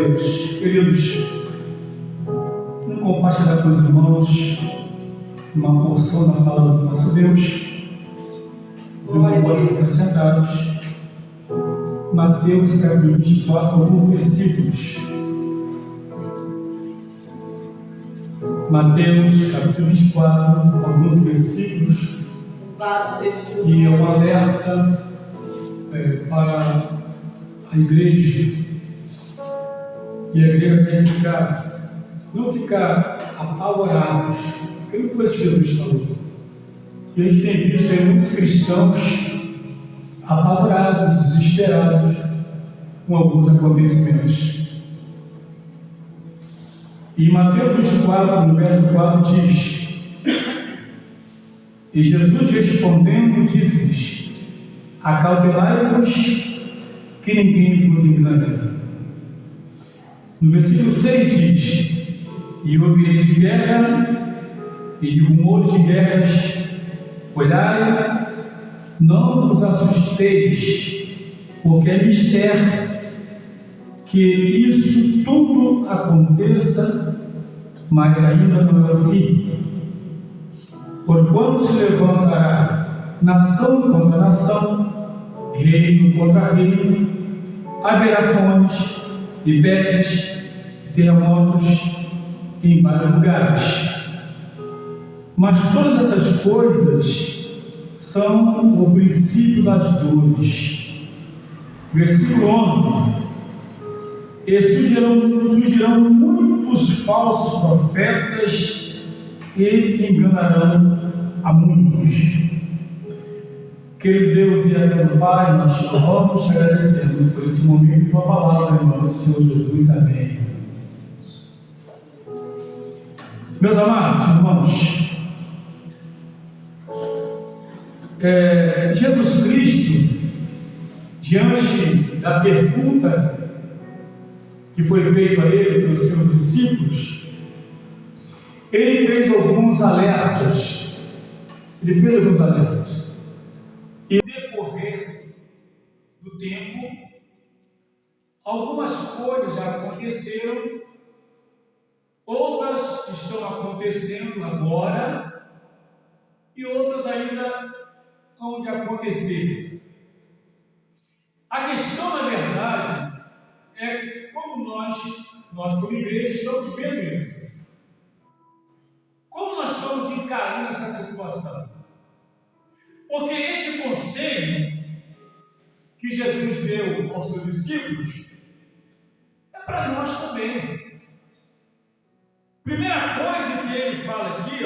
Deus, queridos, vamos compartilhar com os irmãos uma porção da palavra do nosso Deus. Os irmãos podem ficar sentados. Mateus capítulo 24, alguns versículos. Mateus capítulo 24, alguns versículos. E é um alerta para a igreja. E a igreja deve não ficar apavorados. Porque não foi o que Jesus falou. E a gente tem visto aí muitos cristãos apavorados, desesperados com alguns acontecimentos. E Mateus 24, no verso 4, diz: E Jesus respondendo, disse-lhes: Acautelai-vos que ninguém vos engane. No versículo 6 diz: E ouvireis de guerra e de rumores de guerras, olhai, não vos assusteis, porque é mistério que isso tudo aconteça, mas ainda não é o fim. Porquanto se levantará nação contra nação, reino contra reino, haverá fomes e pestes e terremotos em vários lugares. Mas todas essas coisas são o princípio das dores. Versículo 11: E surgirão muitos falsos profetas e enganarão a muitos. Querido Deus e eterno Pai, nós louvamos e agradecemos por esse momento de tua palavra, em nome do Senhor Jesus. Amém. Meus amados irmãos, Jesus Cristo, diante da pergunta que foi feita a ele pelos seus discípulos, ele fez alguns alertas. E no decorrer do tempo, algumas coisas já aconteceram, outras estão acontecendo agora, e outras ainda hão de acontecer. A questão, na verdade, é como nós como igreja, estamos vendo isso. Como nós estamos encarando essa situação? Porque esse conselho que Jesus deu aos seus discípulos é para nós também. Primeira coisa que ele fala aqui,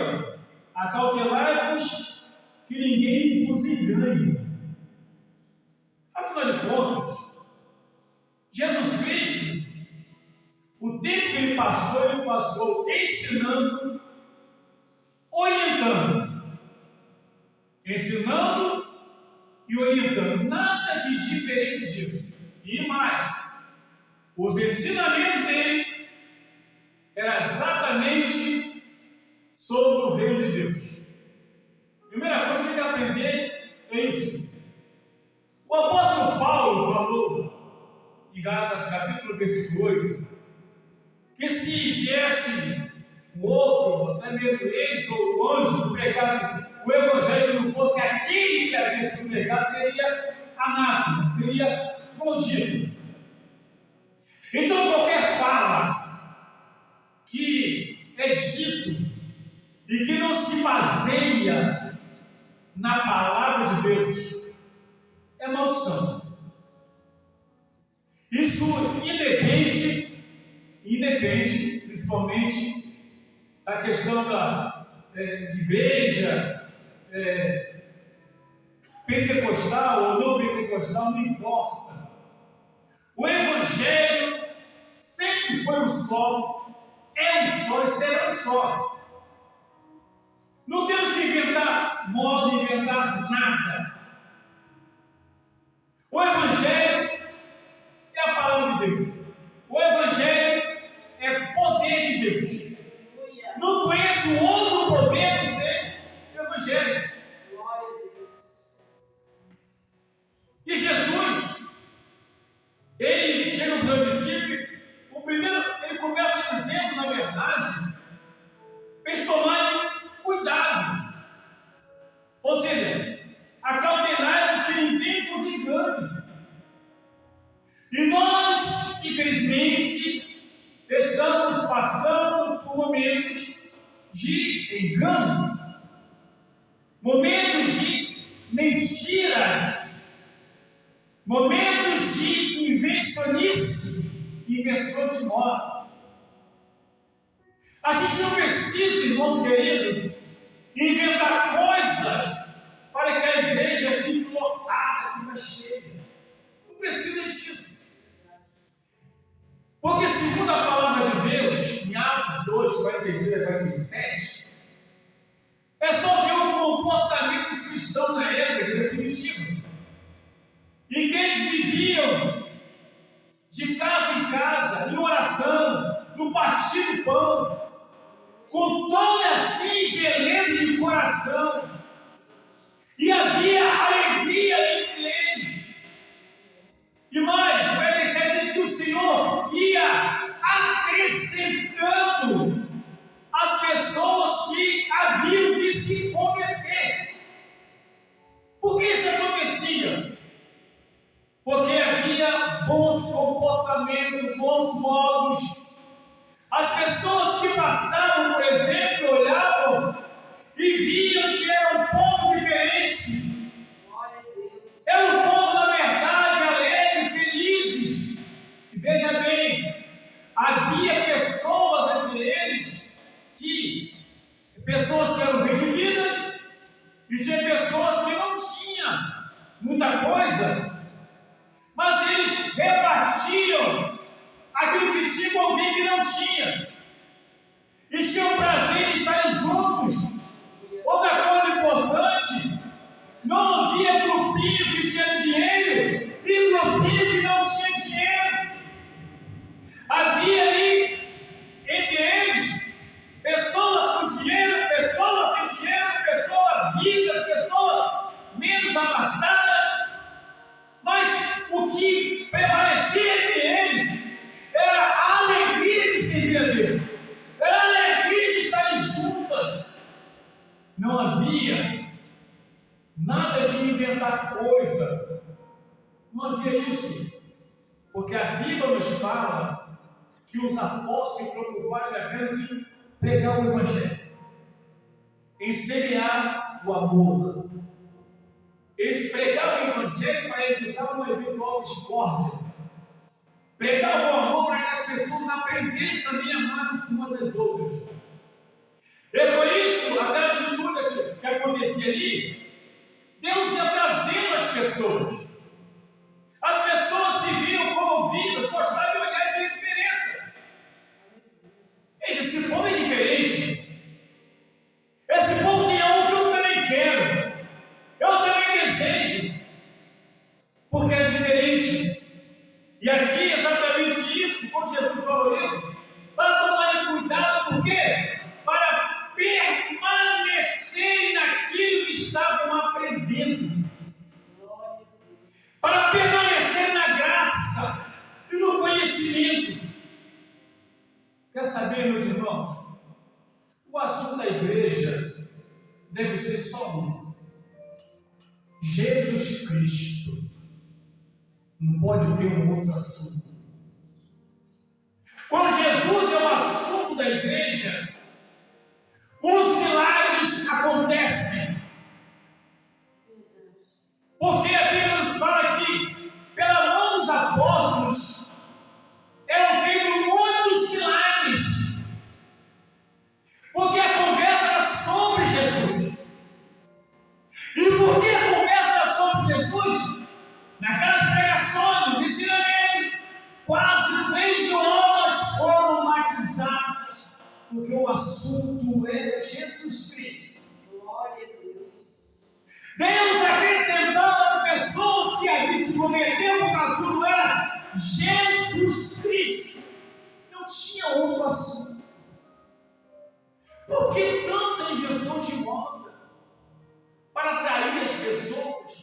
acautelai-vos que ninguém vos engane. Afinal de contas, Jesus Cristo, o tempo que ele passou ensinando, orientando e orientando. Nada de diferente disso. E mais, os ensinamentos dele eram exatamente sobre o reino de Deus. Primeira coisa que tem que aprender é isso. O apóstolo Paulo falou em Gálatas capítulo versículo 8, que se viesse um outro, até mesmo eles ou o anjo, pregasse o evangelho que não fosse aquele que havia sido pregado, seria anátema, seria maldito. Então qualquer fala que é dito e que não se baseia na palavra de Deus é maldição. Isso independe principalmente da questão de igreja pentecostal ou não pentecostal, não importa. O evangelho sempre foi um só, é um só e será um só. Não temos que inventar moda, inventar nada. O evangelho é a palavra de Deus. O evangelho é poder de Deus. Não conheço outro poder a não ser o evangelho. E Jesus, ele chega para o discípulo, o primeiro momentos de engano, momentos de mentiras, momentos de invencionice, invenção de moda. A gente não precisa, irmãos queridos, inventar coisas para que a igreja fique lotada, fique cheia. Não precisa disso. Porque segundo a palavra de Deus, em Atos 2, 46 a 47, é só ver o comportamento dos cristãos na época primitiva. E que eles viviam de casa em casa, em oração, no partir do pão, com toda a singeleza de coração. E havia alegria entre eles. E mais, o 47 diz que o Senhor ia acrescentando as pessoas que haviam de se converter. Por que isso acontecia? Porque havia bons comportamentos, bons modos. As pessoas que passavam, por exemplo, olhavam e viam que era um povo diferente. Era um povo, na verdade, alegre, felizes. E veja bem, havia pessoas entre eles pessoas que eram bem-vidas e tinha pessoas que não tinham muita coisa, mas eles repartiam aquilo que tinha com alguém que não tinha, e tinham prazer em estarem juntos. Outra coisa importante, não havia grupinho que tinha dinheiro e grupinho que não tinha dinheiro. Havia ali entre eles pessoas com dinheiro, pessoas sem dinheiro, pessoas ricas, pessoas menos abastadas, mas o que prevalecia entre eles era a alegria de servir a Deus, era a alegria de estarem juntas. Não havia nada de inventar coisa, não havia isso, porque a Bíblia nos fala que os apóstolos se preocuparam apenas em pregar o Evangelho, em semear o amor. Eles pregavam o Evangelho para evitar uma eventual discórdia, pregavam o amor para que as pessoas aprendessem também a amar umas às outras. E por isso, aquela atitude que acontecia ali, Deus ia trazendo as pessoas. As pessoas se viam comovidas, gostavam de olhar e ver a diferença. Esse povo é diferente. Esse povo tem algo que eu também quero. Eu também desejo. Porque é diferente. E aqui é exatamente isso, quando Jesus falou isso, para tomarem cuidado, por quê? Para permanecerem naquilo que estavam aprendendo. Para permanecer na graça e no conhecimento. Quer saber, meus irmãos? O assunto da igreja deve ser só um: Jesus Cristo. Não pode ter um outro assunto. Quando Jesus é o assunto da igreja, os milagres acontecem. Porque a Bíblia nos fala que, pela mão dos apóstolos, eram feitos muitos milagres. Porque a conversa era sobre Jesus. E por que a conversa era sobre Jesus? Naquelas pregações, nos ensinamentos, quase 3.000 almas foram batizadas, porque o assunto era Jesus Cristo. Glória a Deus. Deus acrescentando as pessoas que ali se converteram, porque o assunto era Jesus Cristo. Não tinha outro assunto. Por que tanta invenção de moda? Para atrair as pessoas.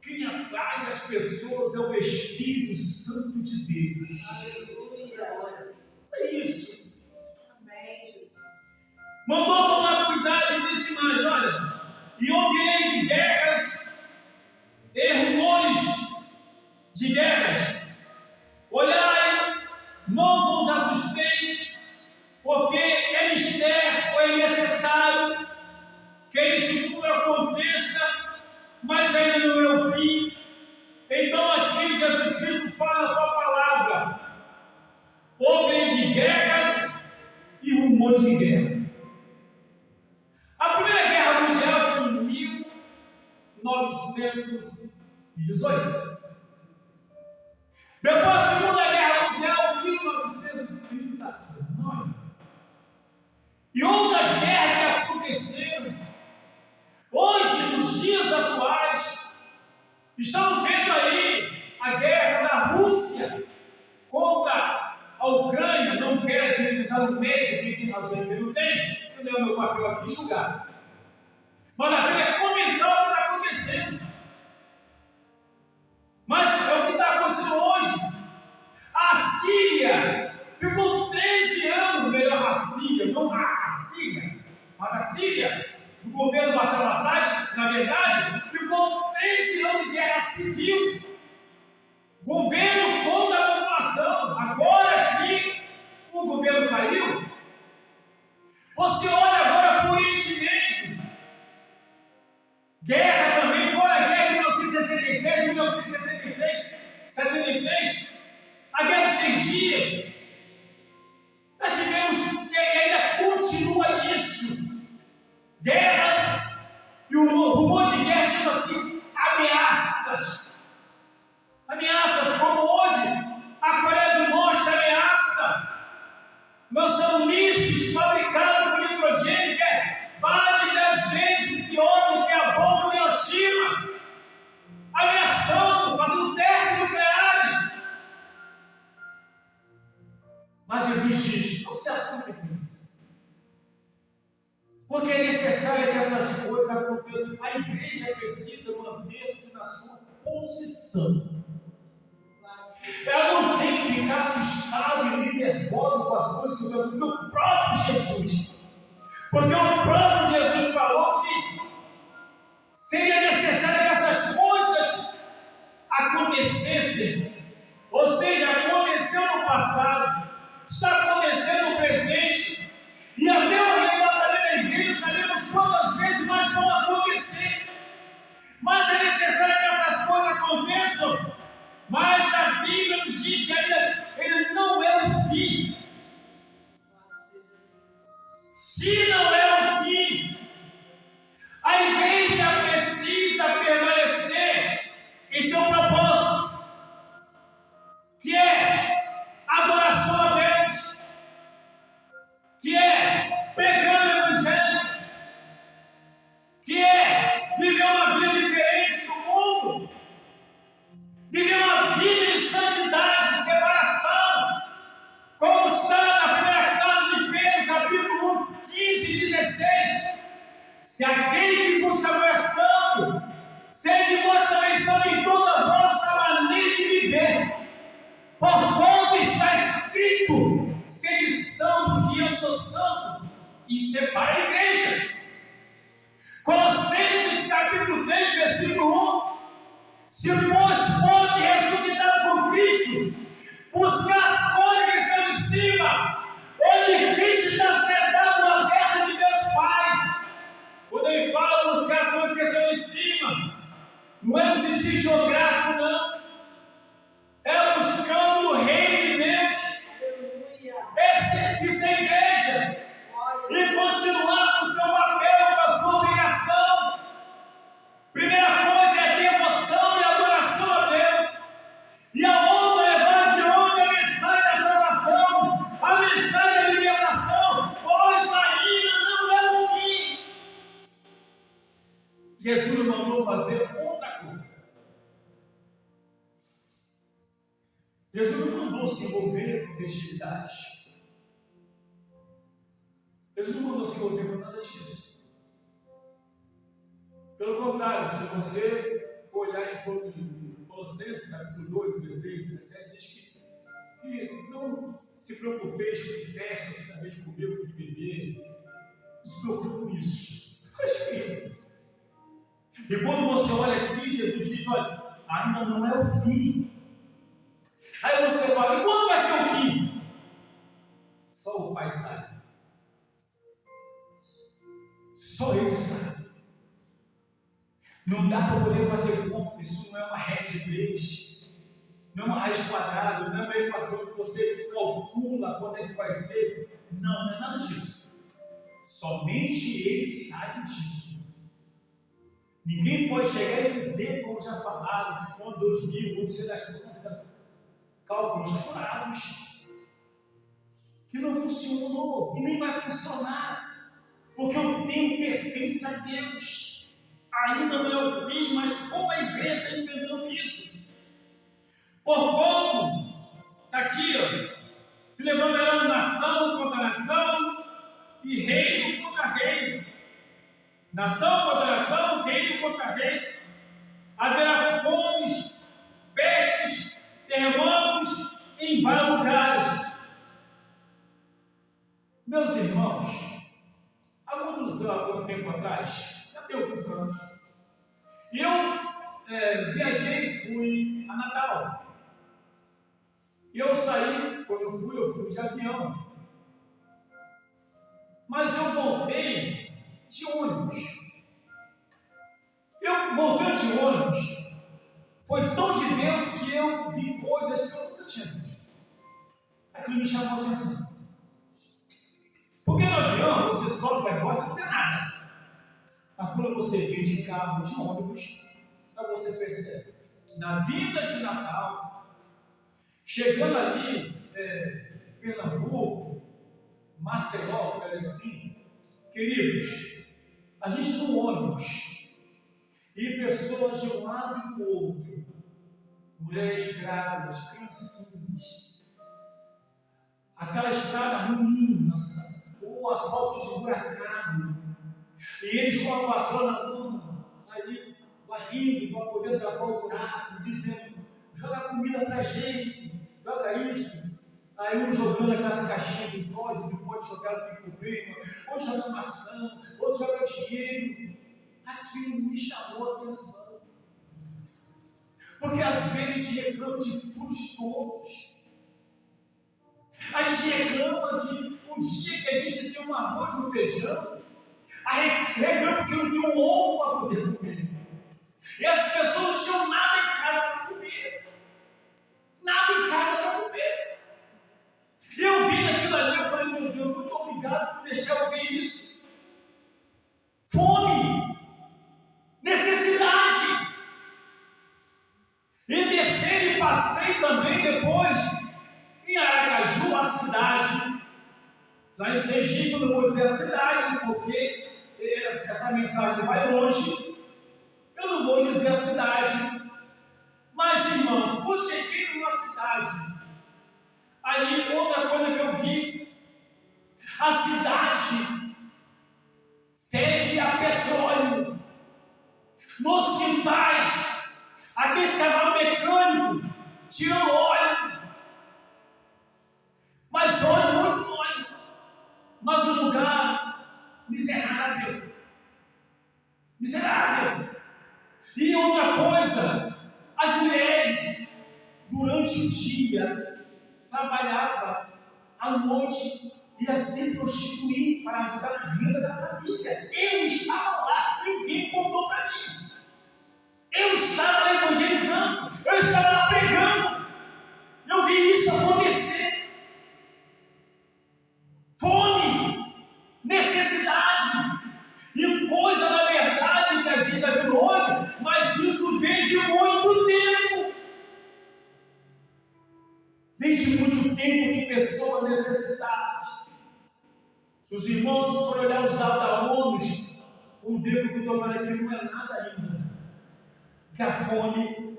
Quem atrai as pessoas é o Espírito Santo de Deus. Aleluia. É isso. Amém. Mandou tomar cuidado e disse mais: olha, e ouvirei de guerras e rumores de guerras. Olhai, não vos assusteis, porque é mistério que isso tudo aconteça, mas ainda não é o fim. Então aqui Jesus Cristo fala a sua palavra. Houve de guerras e rumores de guerra. A Primeira Guerra Mundial foi em 1918. Depois da Segunda Guerra Mundial, 1939. E outras guerras que aconteceram. Hoje, nos dias atuais, estamos vendo aí a guerra da Rússia contra a Ucrânia. Não quero acreditar no meio, quem tem razão e quem não tem. Eu dei o meu papel aqui julgar. Mas apenas comentar o que está acontecendo. Mas é o que está acontecendo hoje. A Síria ficou 13 anos, melhor a Síria, não a Síria, mas a Síria, o governo Bashar al-Assad, na verdade, ficou 13 anos de guerra civil. Governo contra a população. Agora que o governo caiu, você olha agora por Oriente Médio. Guerra também, fora a guerra de 1967, 1963, 73, a guerra de 6 dias. Nós tivemos, e ainda continua isso. Guerras, e o rumor de guerra chama-se ameaças. Ameaças como hoje, a Coreia do Norte ameaça, lançando mísseis fabricados por hidrogênio, que é mais de 10 vezes pior do que a bomba de Hiroshima, ameaçando, fazendo testes nucleares. Mas Jesus diz: não se assume com isso, porque é necessário que essas coisas aconteçam. A igreja precisa manter-se na sua posição. Ela não tem que ficar assustada e nervosa com as coisas do próprio Jesus. Porque o próprio Jesus falou que seria necessário que essas coisas acontecessem. Ou seja, aconteceu no passado, está acontecendo no presente, e até o arrebatamento da igreja sabemos quantas vezes mais vão acontecer. Mas é necessário que essas coisas aconteçam. Mas a Bíblia nos diz que ainda ele não é o fim. Se não é o fim, a igreja precisa permanecer em seu propósito, que é adoração a Deus, que é pregando o Evangelho, que é viver uma vida diferente do mundo, viver uma vida de santidade, de separação, como está na primeira carta de Pedro, capítulo 1, 15 e 16. Se aquele que vos chamou é santo, sede vós também santo em toda a vossa maneira de viver. Porquanto está escrito: sede santo, que eu sou santo. Isso é para a igreja. Colossenses capítulo 3, versículo 1. Se pois fosse ressuscitado com Cristo, buscar as coisas que estão em cima, onde Cristo está sentado na terra de Deus Pai. Quando ele fala buscar as coisas que estão em cima, não é no sentido geográfico, não. É buscando o reino de Deus. Isso é igreja. E continuar com o seu papel, com a sua obrigação. Primeira coisa é a devoção e a adoração a Deus. E a outra é levar de onde a mensagem da salvação, a mensagem da libertação, pois ainda não é o fim. Jesus mandou fazer outra coisa. Jesus não mandou se envolver em festividades. Jesus não mandou se envolver com nada disso. Pelo contrário, se você for olhar em Colossenses, capítulo 2, 16, 17, diz que não se preocupeis com festa, que talvez comer ou de beber. Não se preocupe com isso. Respeita. E quando você olha aqui, Jesus diz: olha, ainda não é o fim. Aí você fala: e quando vai ser o fim? Só o Pai sabe. Só Ele sabe. Não dá para poder fazer conta, isso não é uma regra de 3, não é uma raiz quadrada, não é uma equação que você calcula quando é que vai ser. Não é nada disso. Somente Ele sabe disso. Ninguém pode chegar e dizer, como já falaram, quando 2000, quando você dá cálculos furados, que não funcionou e nem vai funcionar, porque o tempo pertence a Deus. Ainda não é o fim, mas como a igreja está inventando isso? Porquanto, está aqui, se levantarão nação contra nação e reino contra reino. Nação contra nação, reino contra reino. Haverá fomes, pestes, terremotos em vários lugares. Meus irmãos, há algum tempo atrás, já tem alguns anos, eu viajei e fui a Natal. E eu saí, quando eu fui de avião. Mas eu voltei de ônibus. Eu voltei de ônibus. Foi tão de Deus que eu vi coisas que eu nunca tinha visto. Aquilo me chamou a atenção. Porque no avião você sobe, vai embora, você não tem nada. Mas quando você vem de carro, de ônibus, aí você percebe. Na vinda de Natal, chegando ali, Pernambuco, Maceió, assim, queridos, a gente no ônibus, e pessoas de um lado e do outro, mulheres grávidas, criancinhas, aquela estrada ruim, o asfalto esburacado, e eles com a vassoura na mão, ali, varrindo para poder tapar o buraco, dizendo, joga comida pra gente, joga isso. Aí um jogando aquelas caixinhas de pode jogar pico-prima, ou joga maçã, outro joga dinheiro. Aquilo me chamou a atenção. Porque às vezes a gente reclama de tudo e todos. A gente reclama de um dia que a gente tem um arroz no feijão. Reclama que não tem um ovo para poder comer. E as pessoas não tinham nada em casa para comer. Nada em casa para comer. E eu vi aquilo ali, eu falei, meu Deus, muito obrigado por deixar eu ver isso. Fome, necessidade. E descer e passei também depois em Aracaju, a cidade. Lá em Sergipe, eu não vou dizer a cidade, porque essa mensagem vai longe. Eu não vou dizer a cidade. Mas, irmão, eu cheguei numa cidade. Ali, outra coisa que eu vi, a cidade fede a petróleo. Nos hospitais, aqueles cavalos mecânicos tiram óleo. Mas óleo, muito óleo. Mas um lugar miserável. Miserável. E outra coisa, as mulheres, durante o dia, trabalhava à noite, ia se prostituir para ajudar na renda da família. Eu estava lá, ninguém contou para mim. Eu estava lá evangelizando, eu estava lá pregando. Eu vi isso acontecer. Fome, necessidade, e coisa na verdade que a gente está vendo hoje, mas isso vem de muito tempo. Desde muito tempo que pessoas necessitadas. Se os irmãos forem olhar os dados da ONU, vão ver que o que eu estou falando aqui não é nada ainda. Que a fome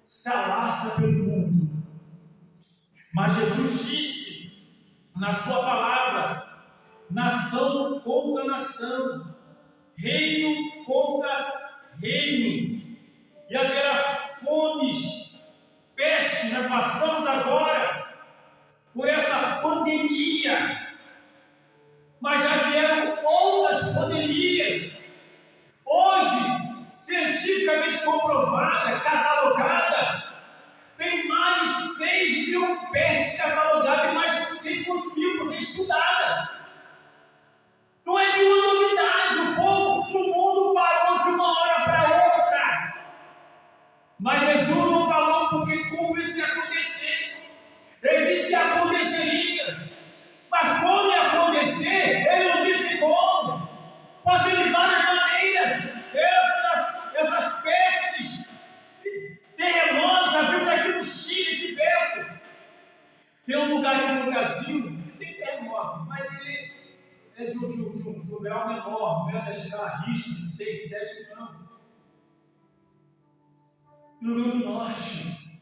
se alastra pelo mundo. Mas Jesus disse na sua palavra: nação contra nação, reino contra reino, e haverá fomes, pestes. Nós passamos agora por essa pandemia, mas já vieram outras pandemias. Hoje, cientificamente comprovada, catalogada, tem mais de 3 mil pestes catalogadas e mais de 300 mil para ser estudada. Não é nenhuma novidade. O povo do mundo parou de uma hora para outra. grau menor, não é daquela rixa de 6, 7, não. No Rio Grande do Norte,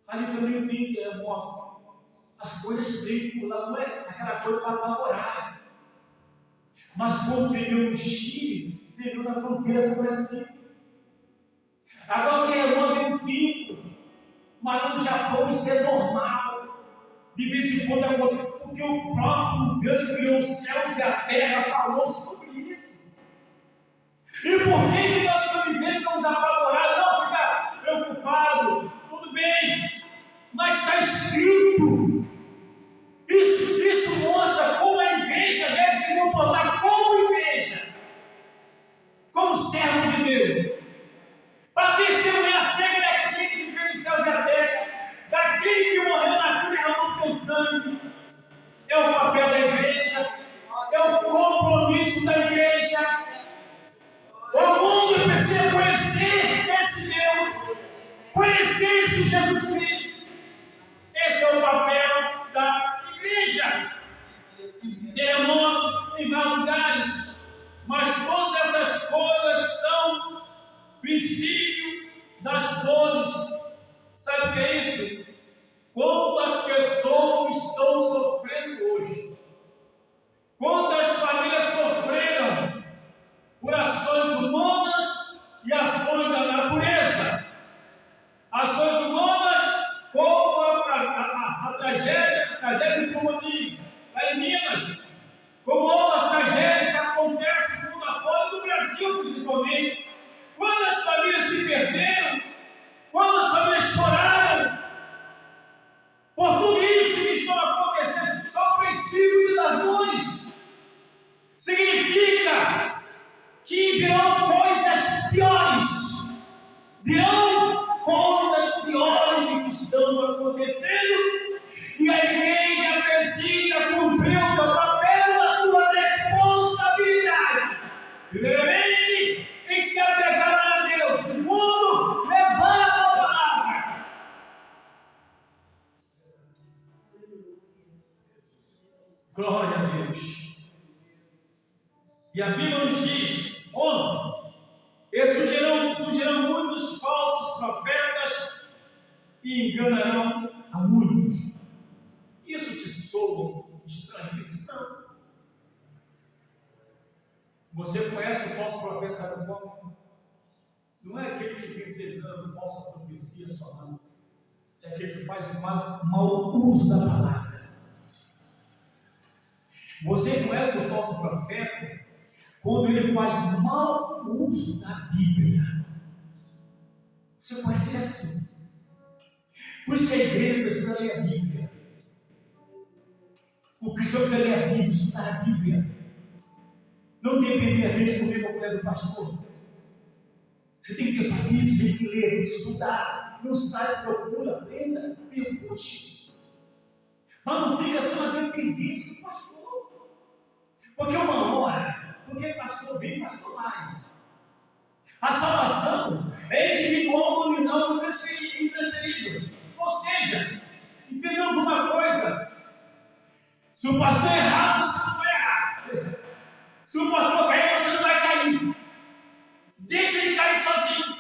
ali também tem as coisas têm por lá, não é aquela coisa para apavorar. Mas quando viveu no Chile, viveu na fronteira com o Brasil. Agora tem um tempo, mas no Japão isso é normal. De vez em quando acontece, porque o próprio Deus que criou os céus e a terra falou sobre isso. E por que nós estamos apavorados? Não ficar preocupado, tudo bem, mas está escrito. Isso mostra como a igreja deve se comportar como igreja, como servo de Deus, para testemunhar sempre daquele que fez os céus e a terra, daquele que morreu na cruz e derramou teu sangue. É o papel da igreja, é o compromisso da igreja. O mundo precisa conhecer esse Deus, conhecer esse Jesus Cristo. Esse é o papel da igreja. Terremoto em vários lugares, mas todas essas coisas são princípio das dores. Sabe o que é isso? Quantas pessoas estão sofrendo hoje? Quantas famílias sofreram por ações humanas e ações da natureza? Ações humanas como a tragédia de Comoninho, lá em Minas, como outras tragédias que acontecem no mundo afora, no Brasil principalmente. Quantas famílias se perderam? Quantas famílias choraram por tudo isso que está acontecendo? Só o princípio das dores significa que virão coisas piores. Virão coisas piores que estão acontecendo, e a igreja precisa cumprir o seu papel, a sua responsabilidade. Primeiramente, em se apegar a Deus. Segundo, levar a palavra. Glória a Deus. E a Bíblia nos diz, 11, e surgirão muitos falsos profetas e enganarão a muitos. Isso te soa estranho? Não. Você conhece o falso profeta, sabe como? Não é aquele que fica entregando falsa profecia só, não. É aquele que faz mau uso da palavra. Você conhece o falso profeta quando ele faz mau uso da Bíblia. Você conhece assim. Por isso que a igreja precisa ler a Bíblia. O cristão precisa ler a Bíblia, estudar a Bíblia. Não depender de comer com a mulher do pastor. Você tem que ter sua Bíblia, você tem que ler, tem que estudar. Não sai, procura, aprenda, percute. Mas não fica só na dependência do pastor. Porque uma hora, porque pastor vem, pastor vai. A salvação é individual, nominal e intransferível. Ou seja, entendemos uma coisa: se o pastor errar, você não vai errar. Se o pastor cair, você não vai cair. Deixa ele cair sozinho.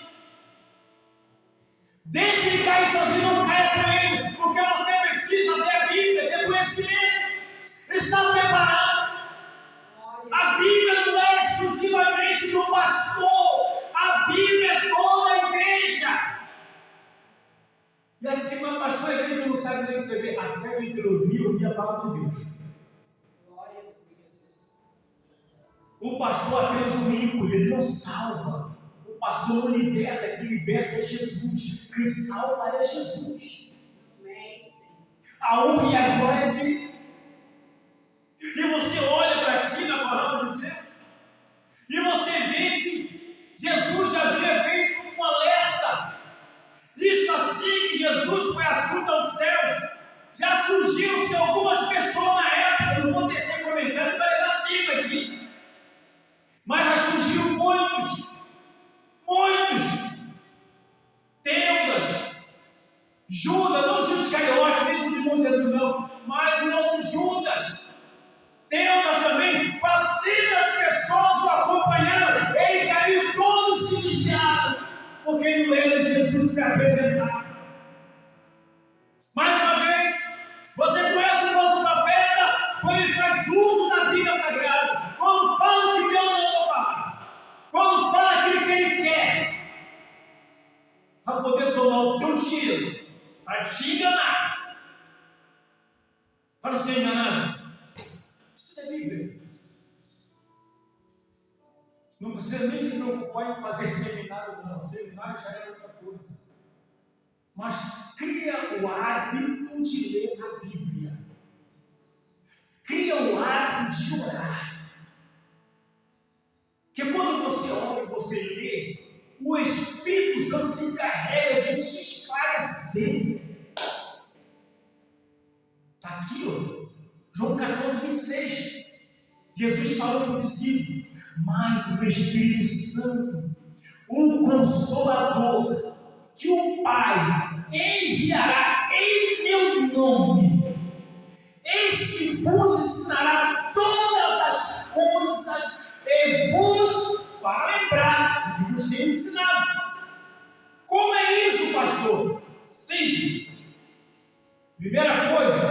Deixa ele cair sozinho, não caia com ele. Porque você precisa ter a Bíblia, ter conhecimento. Está preparado. A Bíblia não é exclusivamente do pastor. A Bíblia é toda a igreja. E aqui uma pastor é que não sabe nem escrever. A fé vem pelo ouvir a palavra de Deus. O pastor é apenas um ícone, ele não salva. O pastor não liberta, quem liberta é Jesus. Quem salva é Jesus. A honra e a glória é dele. E você olha para aqui na palavra de Deus, e você vê que Jesus já havia feito um alerta. Isso assim que Jesus foi assunto aos céus, já surgiram-se algumas pessoas na época, não vou tecer comentário, vai dar tempo aqui. Mas já surgiram muitos Teudas, Judas, não Judas Iscariote, nem o irmão Jesus não, mas o outro Judas, Teudas também, com a apresentar. Mais uma vez, você conhece o nosso profeta quando ele faz uso da Bíblia Sagrada, quando fala o que Deus mandou falar, quando fala aquilo que ele quer, para poder tomar o teu tiro, para te enganar, para não ser enganado. Isso é Bíblia. Não precisa nem se preocupar em fazer seminário, não. Seminário já é outra coisa. Mas cria o hábito de ler a Bíblia. Cria o hábito de orar. Porque quando você ora e você lê, o Espírito Santo se encarrega de te esclarecer. Está aqui, ó, João 14, 26. Jesus falou para o discípulo: mas o Espírito Santo, o Consolador, que o Pai enviará em meu nome, este vos ensinará todas as coisas e vos para lembrar que vos tenho ensinado. Como é isso, pastor? Sim. Primeira coisa,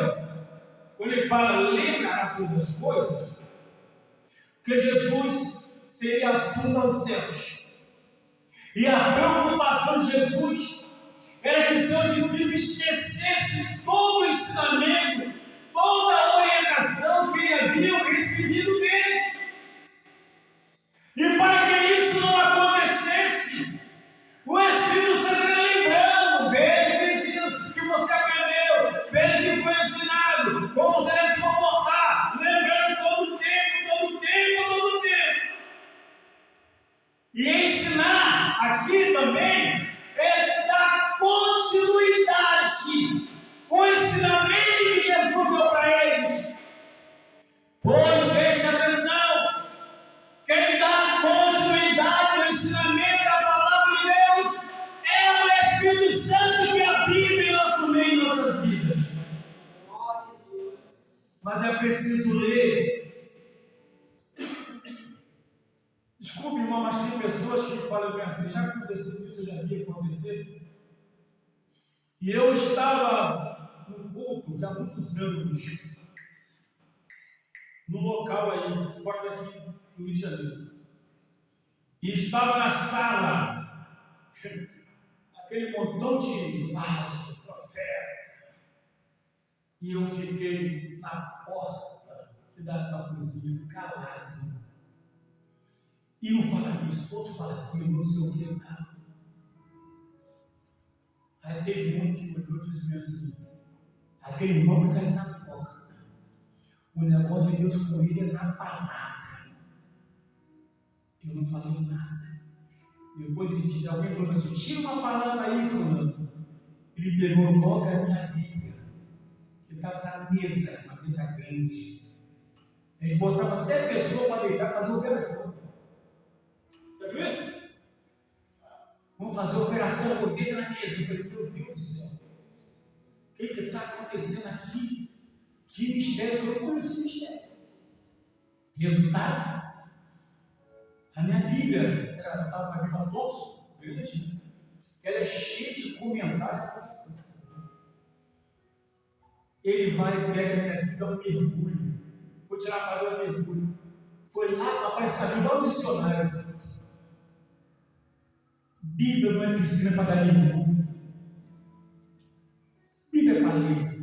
quando ele fala lembrará todas as coisas, que Jesus seria assunto aos céus. E a preocupação de Jesus era que seus discípulos esquecessem todo o ensinamento, toda a orientação que haviam recebido dele. E para que isso não acontecesse, o Espírito Santo ia lembrando, veja o ensino que você aprendeu, veja o que foi ensinado, como você deve se comportar, lembrando todo o tempo, todo o tempo, todo o tempo. E ensinar aqui também é dar continuidade ao ensinamento que Jesus deu para eles. Pois preste atenção, quem dá continuidade ao ensinamento da palavra de Deus é o Espírito Santo que habita em nosso meio, em nossas vidas. Mas é preciso ler. Desculpe, irmão, mas tem pessoas que falam bem assim: já aconteceu isso, eu já vi acontecer. E eu estava no culto, já há muitos anos, num local aí, fora daqui do Rio de Janeiro. E estava na sala, aquele montão de vaso, profeta. E eu fiquei na porta da cozinha, calado. E um fala isso, outro fala aquilo, não sei o que, cara. Aí teve um que olhou e disse assim: aquele irmão que está na porta, o negócio de Deus com ele é na palavra. Eu não falei nada. Depois ele disse: alguém falou assim, tira uma palavra aí, fulano. Ele pegou logo a minha Bíblia, que estava na mesa, uma mesa grande. Eles botavam até pessoa para deitar, fazer operação. Já viu isso? Vamos fazer operação por dentro da mesa. Eu falei: meu Deus do céu, o que está acontecendo aqui? Que mistério, eu não conheço mistério. Resultado, a minha Bíblia, ela estava com a Bíblia todos, grande, ela é cheia de comentários. Ele vai e pega a minha Bíblia, dá um mergulho. Vou tirar a palavra mergulho. Foi lá para aparecer a Bíblia, olha o dicionário. Bíblia não é piscina para dar mergulho. Bíblia é para ler.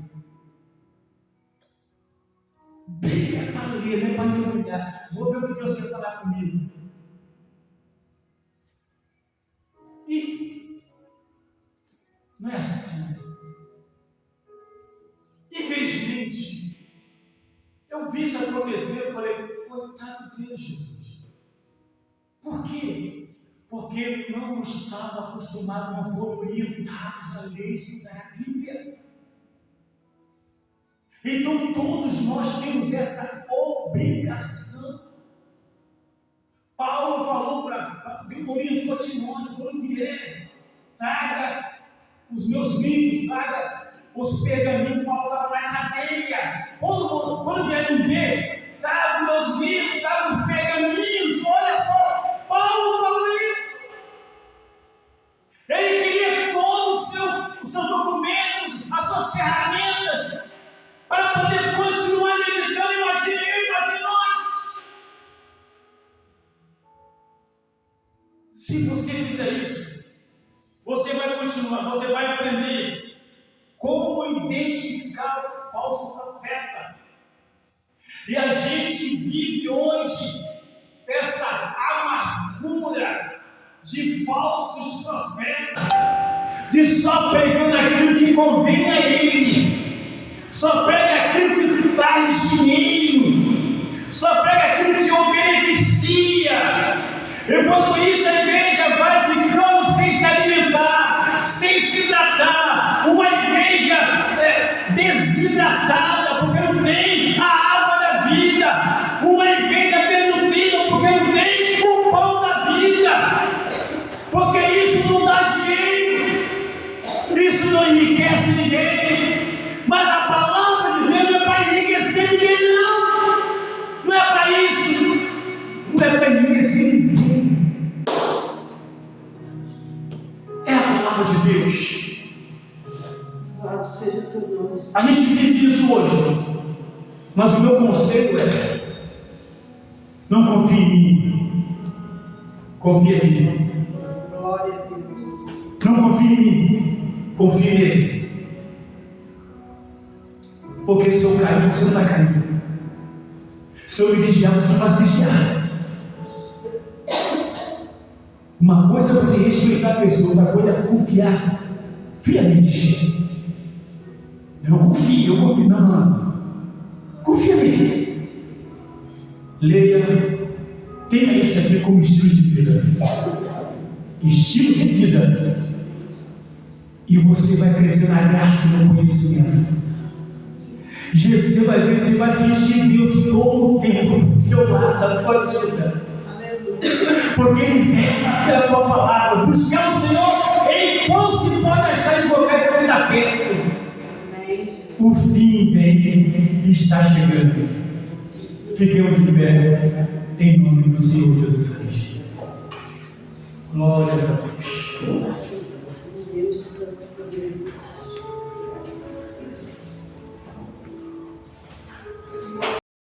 Bíblia é para ler, não é para mergulhar. Vou ver o que Deus vai falar comigo. E não é assim. Infelizmente, eu vi isso acontecer, eu falei: coitado de Deus, Jesus. Por quê? Porque não estava acostumado, não foram orientados a ler e estudar a Bíblia. Então todos nós temos essa obrigação. Paulo falou orientou a Timóteo: quando vier, traga os meus livros, traga os pergaminhos. Paulo estava na cadeia. Quando vier me ver, traga os meus livros, traga os pergaminhos. Olha só, Paulo falou isso. Ele queria que todos Se você fizer isso, você vai continuar, você vai aprender como identificar o falso profeta. E a gente vive hoje essa amargura de falsos profetas, de só pegando aquilo que convém a ele, só pega aquilo que traz dinheiro, só pega aquilo que o beneficia. E quando isso, a igreja vai ficando sem se alimentar, sem se hidratar, uma igreja desidratada, porque não tem a água da vida, uma igreja desnutrida, porque não tem o pão da vida, porque isso não dá dinheiro, isso não enriquece ninguém. Mas a palavra de Deus não é para enriquecer ninguém, não é para isso, não é para enriquecer ninguém. É a palavra de Deus. Louvado seja teu nome. A gente vive isso hoje, mas o meu conselho é: não confie em mim, confia em mim. Glória a Deus. Não confie em mim, confie nele. Porque se eu cair, você não vai cair. Se eu me vigiar, você não vai se vigiar. Uma coisa é você respeitar a pessoa, outra coisa é confiar friamente. Eu confio, não. Confia nele. Leia, tenha isso aqui como estilo de vida. Estilo de vida. E você vai crescer na graça e no conhecimento. Jesus vai ver, você vai sentir Deus todo o tempo do teu lado, da tua vida. Porque Ele vem pela tua palavra. Buscar o Senhor enquanto se pode achar em qualquer coisa da perto. O fim vem e está chegando. Fiquemos de pé em nome do Senhor Jesus Cristo. Glórias a Deus.